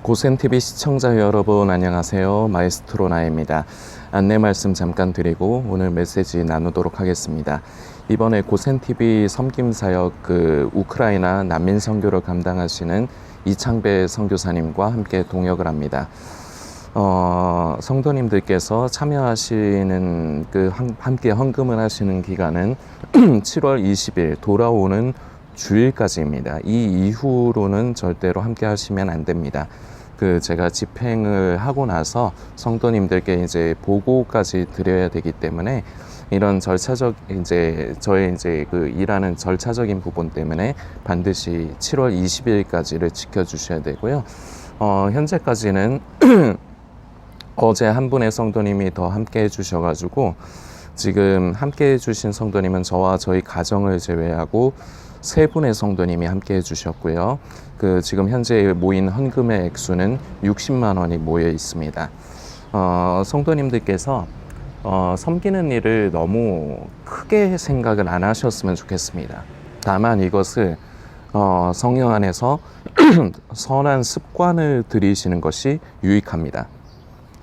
고센TV 시청자 여러분 안녕하세요. 마에스트로 나입니다. 안내 말씀 잠깐 드리고 오늘 메시지 나누도록 하겠습니다. 이번에 고센TV 섬김사역 우크라이나 난민 선교를 감당하시는 이창배 선교사님과 함께 동역을 합니다. 성도님들께서 참여하시는 함께 헌금을 하시는 기간은 7월 20일 돌아오는 주일까지입니다. 이 이후로는 절대로 함께 하시면 안 됩니다. 제가 집행을 하고 나서 성도님들께 이제 보고까지 드려야 되기 때문에 이런 절차적 저의 일하는 절차적인 부분 때문에 반드시 7월 20일까지를 지켜주셔야 되고요. 현재까지는 어제 한 분의 성도님이 더 함께 해주셔가지고 지금 함께 해주신 성도님은 저와 저희 가정을 제외하고 3분의 성도님이 함께 해주셨고요. 지금 현재 모인 헌금의 액수는 60만 원이 모여 있습니다. 성도님들께서 섬기는 일을 너무 크게 생각을 안 하셨으면 좋겠습니다. 다만 이것을 성령 안에서 선한 습관을 들이시는 것이 유익합니다.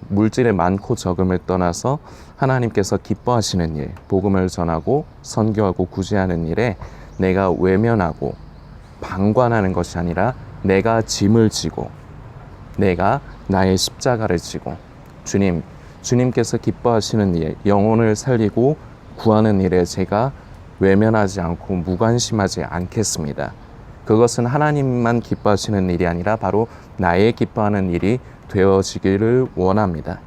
물질의 많고 적음을 떠나서 하나님께서 기뻐하시는 일, 복음을 전하고 선교하고 구제하는 일에 내가 외면하고 방관하는 것이 아니라 내가 짐을 지고 내가 나의 십자가를 지고 주님께서 기뻐하시는 일, 영혼을 살리고 구하는 일에 제가 외면하지 않고 무관심하지 않겠습니다. 그것은 하나님만 기뻐하시는 일이 아니라 바로 나의 기뻐하는 일이 되어지기를 원합니다.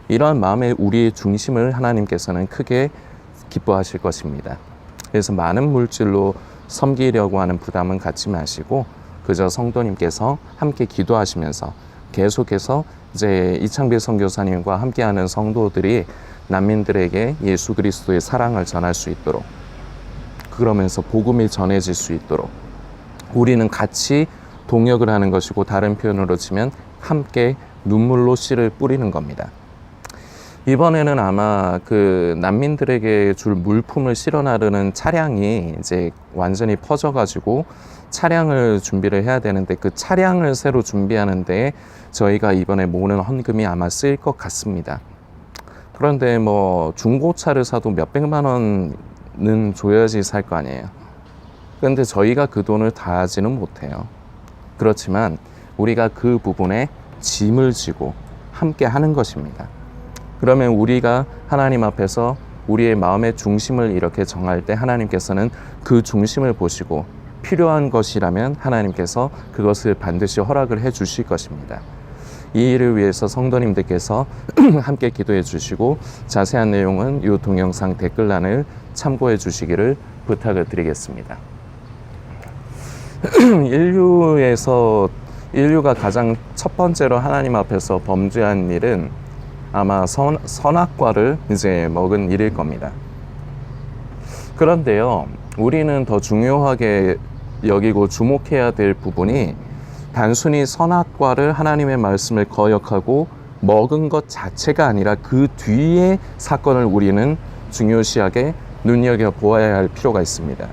이러한 마음에 우리의 중심을 하나님께서는 크게 기뻐하실 것입니다. 그래서 많은 물질로 섬기려고 하는 부담은 갖지 마시고 그저 성도님께서 함께 기도하시면서 계속해서 이제 이창배 선교사님과 함께하는 성도들이 난민들에게 예수 그리스도의 사랑을 전할 수 있도록, 그러면서 복음이 전해질 수 있도록 우리는 같이 동역을 하는 것이고, 다른 표현으로 치면 함께 눈물로 씨를 뿌리는 겁니다. 이번에는 아마 난민들에게 줄 물품을 실어 나르는 차량이 이제 완전히 퍼져가지고 차량을 준비를 해야 되는데, 그 차량을 새로 준비하는데 저희가 이번에 모으는 헌금이 아마 쓰일 것 같습니다. 그런데 중고차를 사도 몇백만 원은 줘야지 살 거 아니에요. 그런데 저희가 그 돈을 다 하지는 못해요. 그렇지만 우리가 그 부분에 짐을 지고 함께 하는 것입니다. 그러면 우리가 하나님 앞에서 우리의 마음의 중심을 이렇게 정할 때 하나님께서는 그 중심을 보시고 필요한 것이라면 하나님께서 그것을 반드시 허락을 해 주실 것입니다. 이 일을 위해서 성도님들께서 함께 기도해 주시고 자세한 내용은 이 동영상 댓글란을 참고해 주시기를 부탁을 드리겠습니다. 인류가 가장 첫 번째로 하나님 앞에서 범죄한 일은 아마 선악과를 이제 먹은 일일 겁니다. 그런데요, 우리는 더 중요하게 여기고 주목해야 될 부분이 단순히 선악과를 하나님의 말씀을 거역하고 먹은 것 자체가 아니라 그 뒤의 사건을 우리는 중요시하게 눈여겨보아야 할 필요가 있습니다.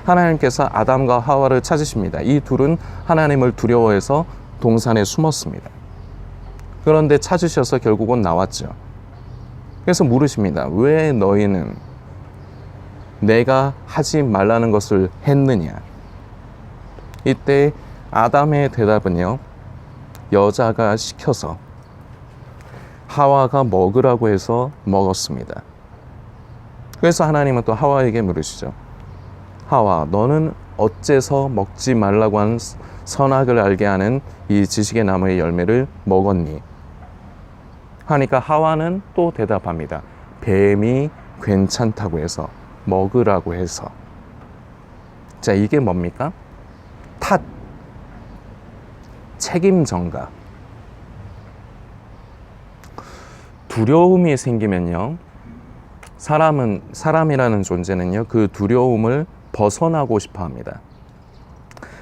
하나님께서 아담과 하와를 찾으십니다. 이 둘은 하나님을 두려워해서 동산에 숨었습니다. 그런데 찾으셔서 결국은 나왔죠. 그래서 물으십니다. 왜 너희는 내가 하지 말라는 것을 했느냐? 이때 아담의 대답은요, 여자가 시켜서 하와가 먹으라고 해서 먹었습니다. 그래서 하나님은 또 하와에게 물으시죠. 하와, 너는 어째서 먹지 말라고 한 선악을 알게 하는 이 지식의 나무의 열매를 먹었니? 하니까 하와는 또 대답합니다. 뱀이 괜찮다고 해서, 먹으라고 해서. 자, 이게 뭡니까? 탓, 책임 전가. 두려움이 생기면요, 사람이라는 존재는요, 그 두려움을 벗어나고 싶어 합니다.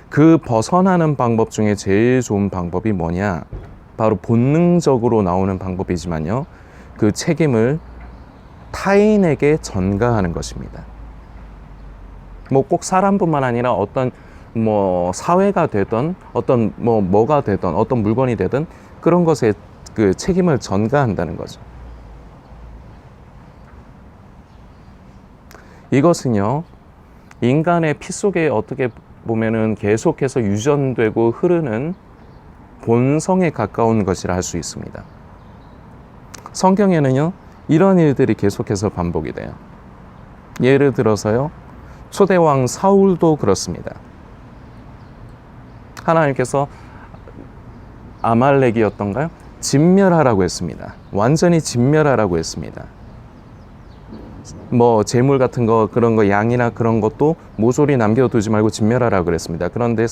그 벗어나는 방법 중에 제일 좋은 방법이 뭐냐? 바로 본능적으로 나오는 방법이지만요, 그 책임을 타인에게 전가하는 것입니다. 꼭 사람뿐만 아니라 어떤 뭐 사회가 되든 어떤 뭐가 되든 어떤 물건이 되든 그런 것에 그 책임을 전가한다는 거죠. 이것은요, 인간의 피 속에 어떻게 보면은 계속해서 유전되고 흐르는 본성에 가까운 것이라 할 수 있습니다. 성경에는요, 이런 일들이 계속해서 반복이 돼요. 예를 들어서요, 초대왕 사울도 그렇습니다. 하나님께서 아말렉이었던가요? 진멸하라고 했습니다. 완전히 진멸하라고 했습니다. 뭐 재물 같은 거, 그런 거, 양이나 그런 것도 모조리 남겨두지 말고 진멸하라고 그랬습니다. 그런데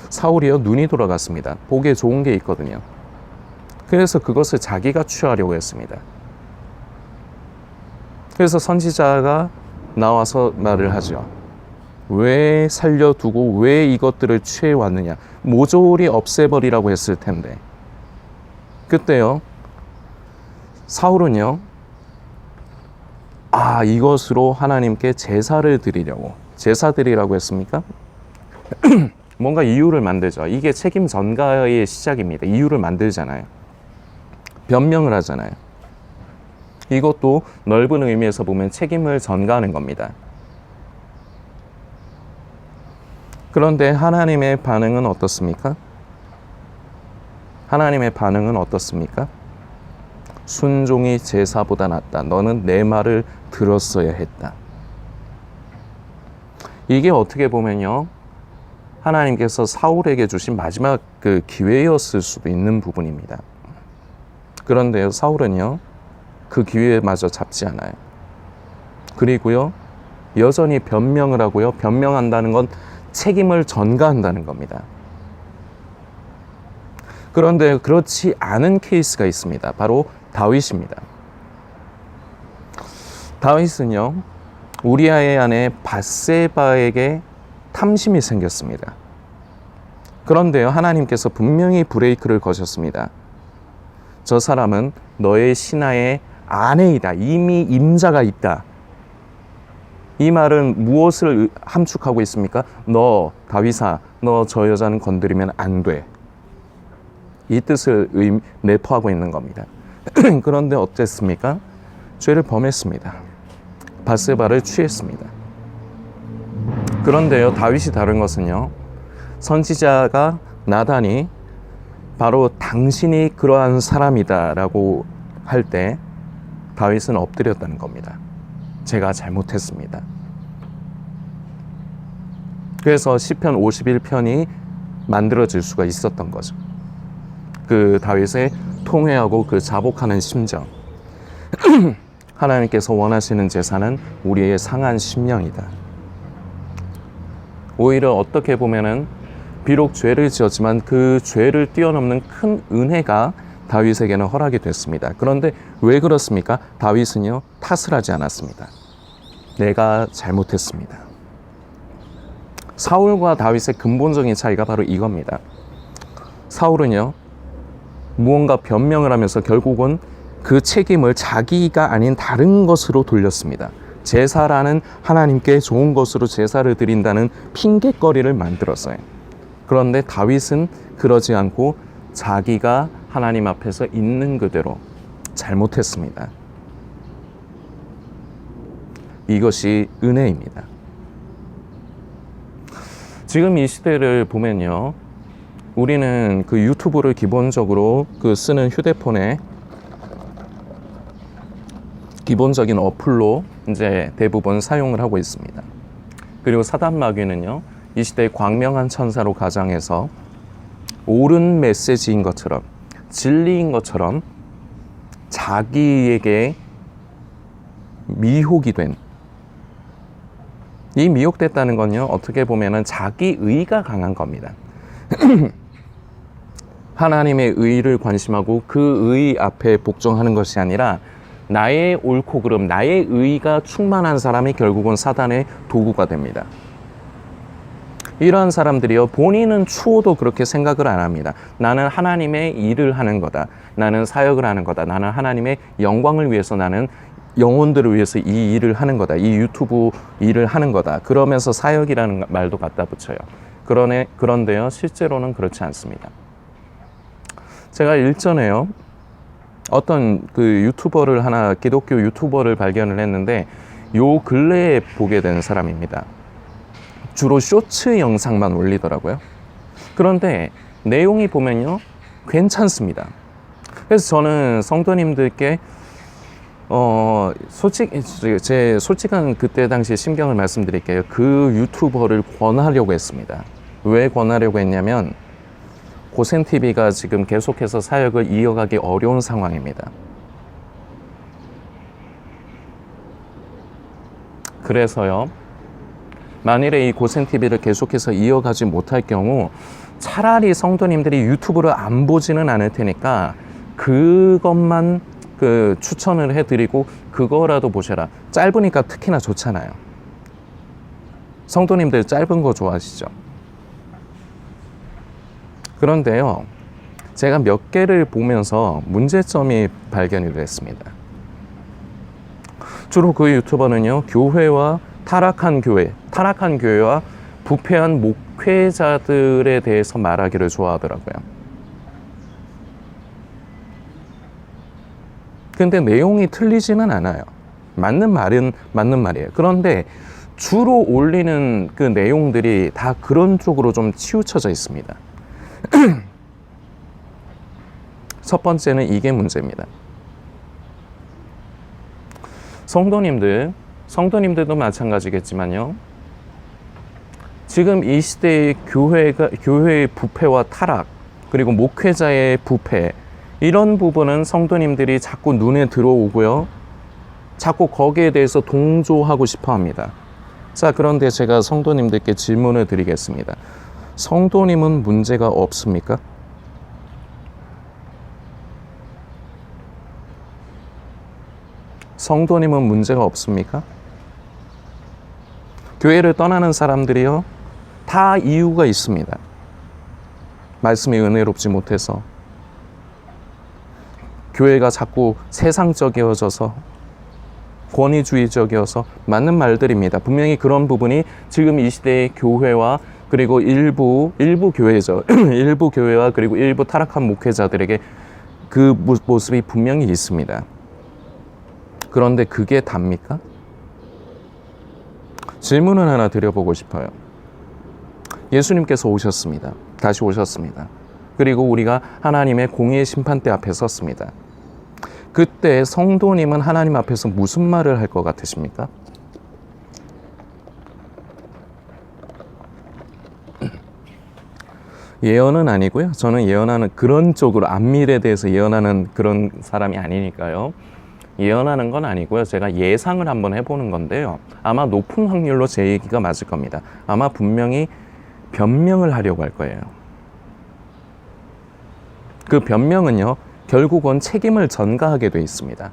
사울이요, 눈이 돌아갔습니다. 보기에 좋은 게 있거든요. 그래서 그것을 자기가 취하려고 했습니다. 그래서 선지자가 나와서 말을 하죠. 왜 살려두고 왜 이것들을 취해왔느냐. 모조리 없애버리라고 했을 텐데. 그때요, 사울은요, 이것으로 하나님께 제사를 드리려고. 제사 드리라고 했습니까? 뭔가 이유를 만들죠. 이게 책임 전가의 시작입니다. 이유를 만들잖아요. 변명을 하잖아요. 이것도 넓은 의미에서 보면 책임을 전가하는 겁니다. 그런데 하나님의 반응은 어떻습니까? 하나님의 반응은 어떻습니까? 순종이 제사보다 낫다. 너는 내 말을 들었어야 했다. 이게 어떻게 보면요, 하나님께서 사울에게 주신 마지막 그 기회였을 수도 있는 부분입니다. 그런데요, 사울은요, 그 기회마저 잡지 않아요. 그리고요, 여전히 변명을 하고요. 변명한다는 건 책임을 전가한다는 겁니다. 그런데 그렇지 않은 케이스가 있습니다. 바로 다윗입니다. 다윗은요, 우리아의 아내 밧세바에게 탐심이 생겼습니다. 그런데요, 하나님께서 분명히 브레이크를 거셨습니다. 저 사람은 너의 신하의 아내이다. 이미 임자가 있다. 이 말은 무엇을 함축하고 있습니까? 너 다윗아, 너 저 여자는 건드리면 안 돼. 이 뜻을 내포하고 있는 겁니다. 그런데 어땠습니까? 죄를 범했습니다. 밧세바를 취했습니다. 그런데요, 다윗이 다른 것은요, 선지자가 나단이 바로 당신이 그러한 사람이다 라고 할 때 다윗은 엎드렸다는 겁니다. 제가 잘못했습니다. 그래서 시편 51편이 만들어질 수가 있었던 거죠. 그 다윗의 통회하고 그 자복하는 심정. 하나님께서 원하시는 제사는 우리의 상한 심령이다. 오히려 어떻게 보면은 비록 죄를 지었지만 그 죄를 뛰어넘는 큰 은혜가 다윗에게는 허락이 됐습니다. 그런데 왜 그렇습니까? 다윗은요, 탓을 하지 않았습니다. 내가 잘못했습니다. 사울과 다윗의 근본적인 차이가 바로 이겁니다. 사울은요, 무언가 변명을 하면서 결국은 그 책임을 자기가 아닌 다른 것으로 돌렸습니다. 제사라는 하나님께 좋은 것으로 제사를 드린다는 핑곗거리를 만들었어요. 그런데 다윗은 그러지 않고 자기가 하나님 앞에서 있는 그대로 잘못했습니다. 이것이 은혜입니다. 지금 이 시대를 보면요, 우리는 그 유튜브를 기본적으로 그 쓰는 휴대폰에 기본적인 어플로 이제 대부분 사용을 하고 있습니다. 그리고 사단 마귀는요, 이 시대의 광명한 천사로 가장해서 옳은 메시지인 것처럼, 진리인 것처럼 자기에게 미혹이 된, 이 미혹됐다는 건요, 어떻게 보면은 자기 의가 강한 겁니다. 하나님의 의를 관심하고 그 의 앞에 복종하는 것이 아니라 나의 옳고 그름, 나의 의가 충만한 사람이 결국은 사단의 도구가 됩니다. 이러한 사람들이요, 본인은 추호도 그렇게 생각을 안 합니다. 나는 하나님의 일을 하는 거다. 나는 사역을 하는 거다. 나는 하나님의 영광을 위해서, 나는 영혼들을 위해서 이 일을 하는 거다. 이 유튜브 일을 하는 거다. 그러면서 사역이라는 말도 갖다 붙여요. 그런데요, 실제로는 그렇지 않습니다. 제가 일전에요, 어떤 그 유튜버를 기독교 유튜버를 발견을 했는데, 요 근래에 보게 된 사람입니다. 주로 쇼츠 영상만 올리더라고요. 그런데 내용이 보면요, 괜찮습니다. 그래서 저는 성도님들께 제 솔직한 그때 당시 심경을 말씀드릴게요. 그 유튜버를 권하려고 했습니다. 왜 권하려고 했냐면, 고센TV가 지금 계속해서 사역을 이어가기 어려운 상황입니다. 그래서요, 만일에 이 고센TV를 계속해서 이어가지 못할 경우 차라리 성도님들이 유튜브를 안 보지는 않을 테니까 그것만 추천을 해드리고 그거라도 보셔라. 짧으니까 특히나 좋잖아요. 성도님들 짧은 거 좋아하시죠? 그런데요, 제가 몇 개를 보면서 문제점이 발견이 됐습니다. 주로 그 유튜버는요, 타락한 교회와 부패한 목회자들에 대해서 말하기를 좋아하더라고요. 근데 내용이 틀리지는 않아요. 맞는 말은 맞는 말이에요. 그런데 주로 올리는 그 내용들이 다 그런 쪽으로 좀 치우쳐져 있습니다. 첫 번째는 이게 문제입니다. 성도님들도 마찬가지겠지만요, 지금 이 시대의 교회의 부패와 타락, 그리고 목회자의 부패, 이런 부분은 성도님들이 자꾸 눈에 들어오고요, 자꾸 거기에 대해서 동조하고 싶어 합니다. 자, 그런데 제가 성도님들께 질문을 드리겠습니다. 성도님은 문제가 없습니까? 성도님은 문제가 없습니까? 교회를 떠나는 사람들이요, 다 이유가 있습니다. 말씀이 은혜롭지 못해서, 교회가 자꾸 세상적이어져서, 권위주의적이어서, 맞는 말들입니다. 분명히 그런 부분이 지금 이 시대의 교회와 그리고 일부 교회죠. 일부 교회와 그리고 일부 타락한 목회자들에게 그 모습이 분명히 있습니다. 그런데 그게 답니까? 질문을 하나 드려보고 싶어요. 예수님께서 오셨습니다. 다시 오셨습니다. 그리고 우리가 하나님의 공의의 심판대 앞에 섰습니다. 그때 성도님은 하나님 앞에서 무슨 말을 할 것 같으십니까? 예언은 아니고요. 저는 예언하는 그런 쪽으로, 앞미래에 대해서 예언하는 그런 사람이 아니니까요. 예언하는 건 아니고요. 제가 예상을 한번 해보는 건데요. 아마 높은 확률로 제 얘기가 맞을 겁니다. 아마 분명히 변명을 하려고 할 거예요. 그 변명은요, 결국은 책임을 전가하게 돼 있습니다.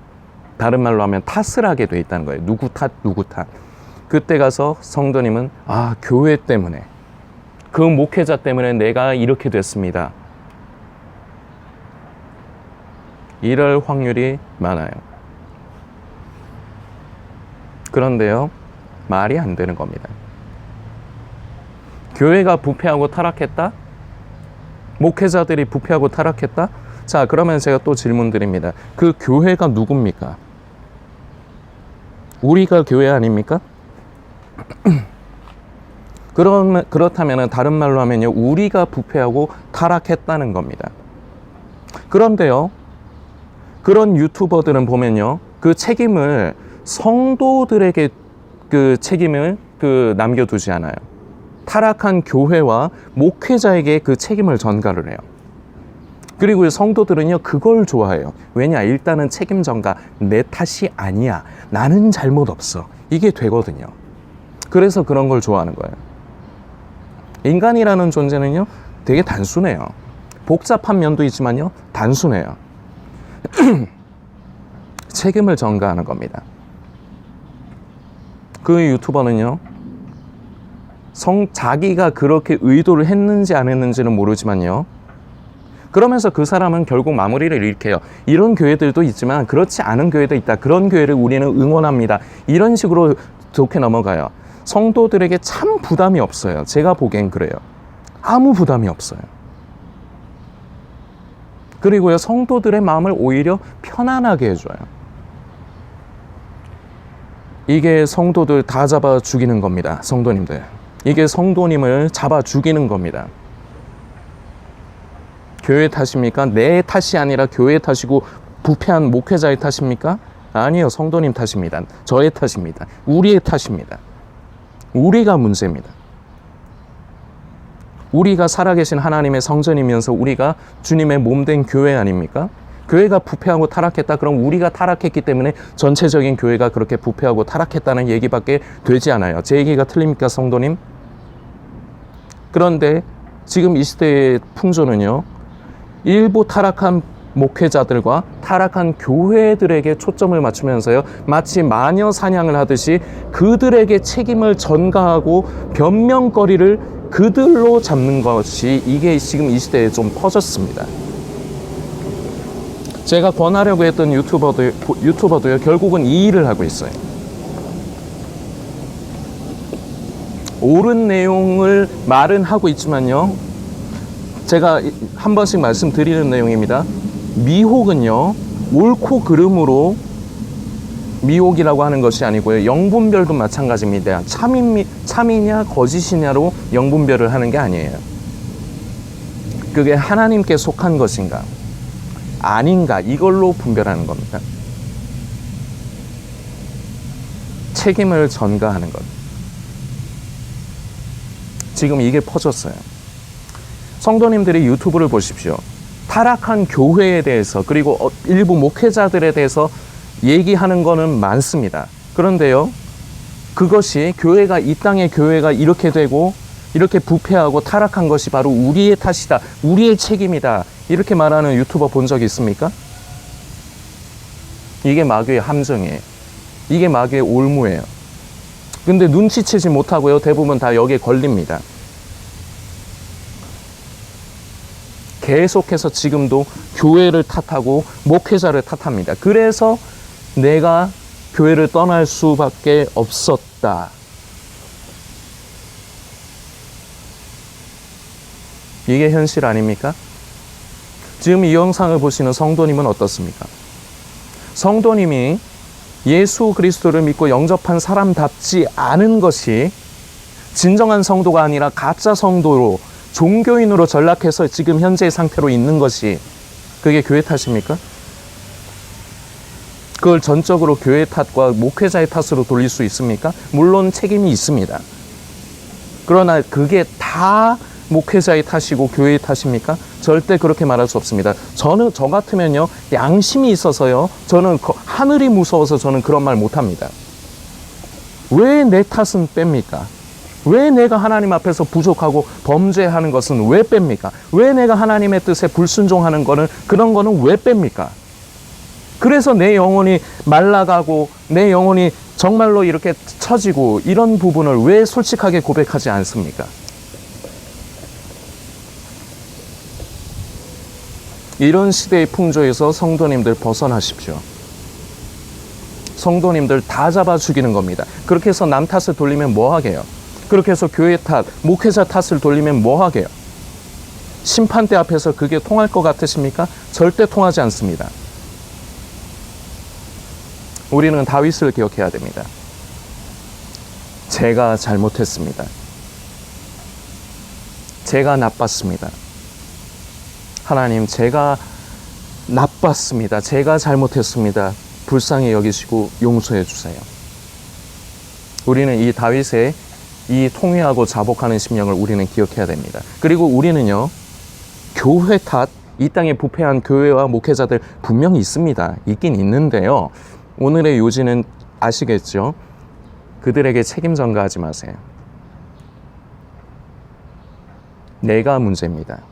다른 말로 하면 탓을 하게 돼 있다는 거예요. 누구 탓. 그때 가서 성도님은 교회 때문에, 그 목회자 때문에 내가 이렇게 됐습니다. 이럴 확률이 많아요. 그런데요, 말이 안 되는 겁니다. 교회가 부패하고 타락했다? 목회자들이 부패하고 타락했다? 자, 그러면 제가 또 질문 드립니다. 그 교회가 누굽니까? 우리가 교회 아닙니까? 그렇다면 다른 말로 하면요, 우리가 부패하고 타락했다는 겁니다. 그런데요, 그런 유튜버들은 보면요, 그 책임을 성도들에게 그 책임을 남겨두지 않아요. 타락한 교회와 목회자에게 그 책임을 전가를 해요. 그리고 성도들은요, 그걸 좋아해요. 왜냐? 일단은 책임 전가, 내 탓이 아니야, 나는 잘못 없어, 이게 되거든요. 그래서 그런 걸 좋아하는 거예요. 인간이라는 존재는요, 되게 단순해요. 복잡한 면도 있지만요, 단순해요. 책임을 전가하는 겁니다. 그 유튜버는요, 자기가 그렇게 의도를 했는지 안 했는지는 모르지만요, 그러면서 그 사람은 결국 마무리를 이렇게 해요. 이런 교회들도 있지만 그렇지 않은 교회도 있다. 그런 교회를 우리는 응원합니다. 이런 식으로 좋게 넘어가요. 성도들에게 참 부담이 없어요. 제가 보기엔 그래요. 아무 부담이 없어요. 그리고요, 성도들의 마음을 오히려 편안하게 해줘요. 이게 성도들 다 잡아 죽이는 겁니다. 성도님들. 이게 성도님을 잡아 죽이는 겁니다. 교회 탓입니까? 내 탓이 아니라 교회 탓이고 부패한 목회자의 탓입니까? 아니요, 성도님 탓입니다. 저의 탓입니다. 우리의 탓입니다. 우리가 문제입니다. 우리가 살아계신 하나님의 성전이면서 우리가 주님의 몸된 교회 아닙니까? 교회가 부패하고 타락했다. 그럼 우리가 타락했기 때문에 전체적인 교회가 그렇게 부패하고 타락했다는 얘기밖에 되지 않아요. 제 얘기가 틀립니까, 성도님? 그런데 지금 이 시대의 풍조는요, 일부 타락한 목회자들과 타락한 교회들에게 초점을 맞추면서요, 마치 마녀 사냥을 하듯이 그들에게 책임을 전가하고 변명거리를 그들로 잡는 것이, 이게 지금 이 시대에 좀 퍼졌습니다. 제가 권하려고 했던 유튜버도요, 결국은 이 일을 하고 있어요. 옳은 내용을 말은 하고 있지만요, 제가 한 번씩 말씀드리는 내용입니다. 미혹은요, 옳고 그름으로 미혹이라고 하는 것이 아니고요, 영분별도 마찬가지입니다. 참이냐 거짓이냐로 영분별을 하는 게 아니에요. 그게 하나님께 속한 것인가 아닌가, 이걸로 분별하는 겁니다. 책임을 전가하는 것. 지금 이게 퍼졌어요. 성도님들이 유튜브를 보십시오. 타락한 교회에 대해서, 그리고 일부 목회자들에 대해서 얘기하는 거는 많습니다. 그런데요, 그것이 교회가, 이 땅의 교회가 이렇게 되고 이렇게 부패하고 타락한 것이 바로 우리의 탓이다, 우리의 책임이다, 이렇게 말하는 유튜버 본 적 있습니까? 이게 마귀의 함정이에요. 이게 마귀의 올무예요. 근데 눈치채지 못하고요, 대부분 다 여기에 걸립니다. 계속해서 지금도 교회를 탓하고 목회자를 탓합니다. 그래서 내가 교회를 떠날 수밖에 없었다. 이게 현실 아닙니까? 지금 이 영상을 보시는 성도님은 어떻습니까? 성도님이 예수 그리스도를 믿고 영접한 사람답지 않은 것이 진정한 성도가 아니라 가짜 성도로, 종교인으로 전락해서 지금 현재의 상태로 있는 것이, 그게 교회 탓입니까? 그걸 전적으로 교회 탓과 목회자의 탓으로 돌릴 수 있습니까? 물론 책임이 있습니다. 그러나 그게 다 목회자의 탓이고 교회의 탓입니까? 절대 그렇게 말할 수 없습니다. 저 같으면요, 양심이 있어서요, 저는 하늘이 무서워서 저는 그런 말 못합니다. 왜 내 탓은 뺍니까? 왜 내가 하나님 앞에서 부족하고 범죄하는 것은 왜 뺍니까? 왜 내가 하나님의 뜻에 불순종하는 거는, 그런 거는 왜 뺍니까? 그래서 내 영혼이 말라가고 내 영혼이 정말로 이렇게 처지고, 이런 부분을 왜 솔직하게 고백하지 않습니까? 이런 시대의 풍조에서 성도님들 벗어나십시오. 성도님들 다 잡아 죽이는 겁니다. 그렇게 해서 남 탓을 돌리면 뭐 하게요? 그렇게 해서 교회 탓, 목회자 탓을 돌리면 뭐 하게요? 심판대 앞에서 그게 통할 것 같으십니까? 절대 통하지 않습니다. 우리는 다윗을 기억해야 됩니다. 제가 잘못했습니다. 제가 나빴습니다. 하나님, 제가 나빴습니다. 제가 잘못했습니다. 불쌍히 여기시고 용서해 주세요. 우리는 이 다윗의 이 통회하고 자복하는 심령을 우리는 기억해야 됩니다. 그리고 우리는요, 교회 탓, 이 땅에 부패한 교회와 목회자들 분명히 있습니다. 있긴 있는데요, 오늘의 요지는 아시겠죠? 그들에게 책임 전가하지 마세요. 내가 문제입니다.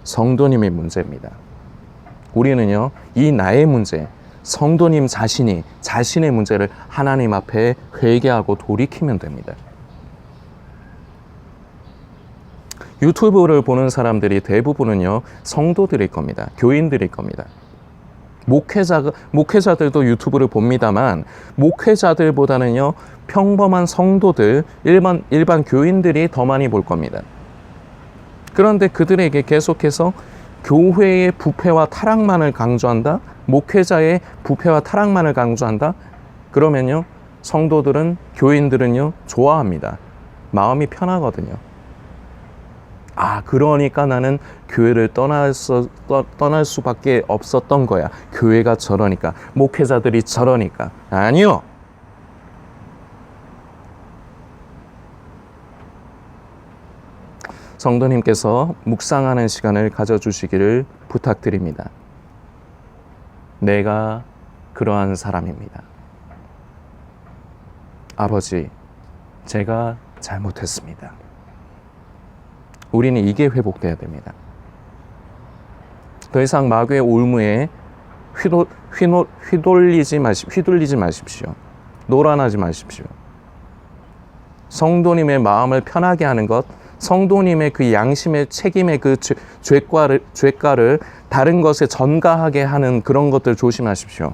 성도님의 문제입니다. 우리는요, 이 나의 문제, 성도님 자신이 자신의 문제를 하나님 앞에 회개하고 돌이키면 됩니다. 유튜브를 보는 사람들이 대부분은요, 성도들일 겁니다. 교인들일 겁니다. 목회자들도 유튜브를 봅니다만, 목회자들보다는요, 평범한 성도들, 일반 교인들이 더 많이 볼 겁니다. 그런데 그들에게 계속해서 교회의 부패와 타락만을 강조한다? 목회자의 부패와 타락만을 강조한다? 그러면요, 성도들은, 교인들은요, 좋아합니다. 마음이 편하거든요. 아, 그러니까 나는 교회를 떠날 수밖에 없었던 거야. 교회가 저러니까, 목회자들이 저러니까. 아니요. 성도님께서 묵상하는 시간을 가져주시기를 부탁드립니다. 내가 그러한 사람입니다. 아버지, 제가 잘못했습니다. 우리는 이게 회복돼야 됩니다. 더 이상 마귀의 올무에 휘둘리지 마십시오. 노란하지 마십시오. 성도님의 마음을 편하게 하는 것, 성도님의 그 양심의 책임의 그 죄가를 다른 것에 전가하게 하는 그런 것들 조심하십시오.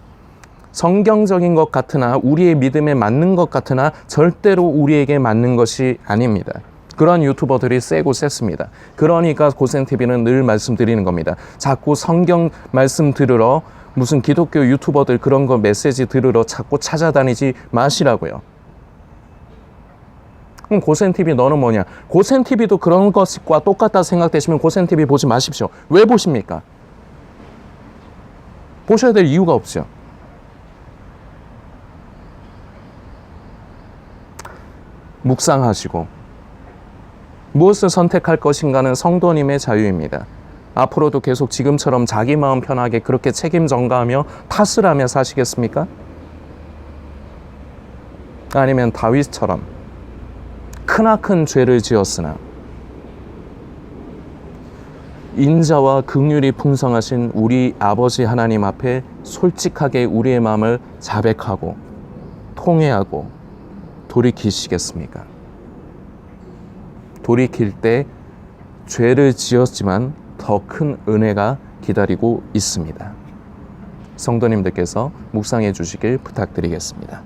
성경적인 것 같으나, 우리의 믿음에 맞는 것 같으나 절대로 우리에게 맞는 것이 아닙니다. 그런 유튜버들이 세고 셌습니다. 그러니까 고센TV는 늘 말씀드리는 겁니다. 자꾸 성경 말씀 들으러, 무슨 기독교 유튜버들 그런 거 메시지 들으러 자꾸 찾아다니지 마시라고요. 그럼 고센TV 너는 뭐냐? 고센TV도 그런 것과 똑같다 생각되시면 고센TV 보지 마십시오. 왜 보십니까? 보셔야 될 이유가 없죠. 묵상하시고 무엇을 선택할 것인가는 성도님의 자유입니다. 앞으로도 계속 지금처럼 자기 마음 편하게 그렇게 책임 전가하며 탓을 하며 사시겠습니까? 아니면 다윗처럼 크나큰 죄를 지었으나 인자와 긍휼이 풍성하신 우리 아버지 하나님 앞에 솔직하게 우리의 마음을 자백하고 통회하고 돌이키시겠습니까? 돌이킬 때 죄를 지었지만 더 큰 은혜가 기다리고 있습니다. 성도님들께서 묵상해 주시길 부탁드리겠습니다.